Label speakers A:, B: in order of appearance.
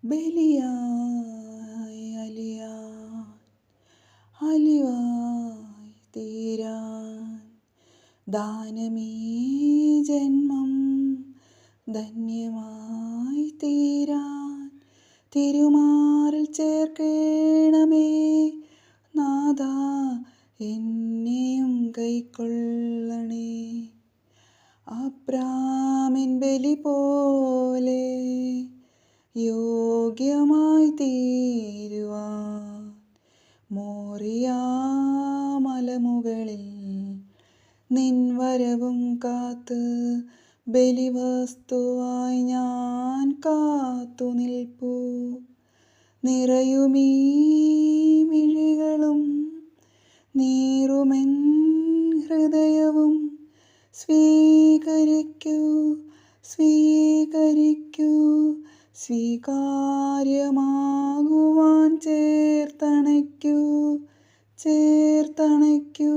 A: ബലിയായി അലിയാൻ അലിവായി തീരാൻ ദാനമീ ജന്മം ധന്യമായി തീരാൻ തിരുമാറിൽ ചേർക്കണമേ നാഥാ എന്നെയും കൈക്കൊള്ളണേ. അബ്രാമിൻ ബലി പോലെ യോഗ്യമായി തീരുവാൻ മോറിയാ മലമുകളിൽ നിൻ വരവും കാത്ത് ബലിവസ്തുവായി ഞാൻ കാത്തു നിൽപ്പൂ. നിറയുമീ മിഴികളും നീറുമെൻ ഹൃദയവും സ്വീകരിക്കൂ സ്വീകരിക്കൂ സ്വീകാര്യമാകുവാൻ ചേർത്തണയ്ക്കൂ ചേർത്തണയ്ക്കൂ.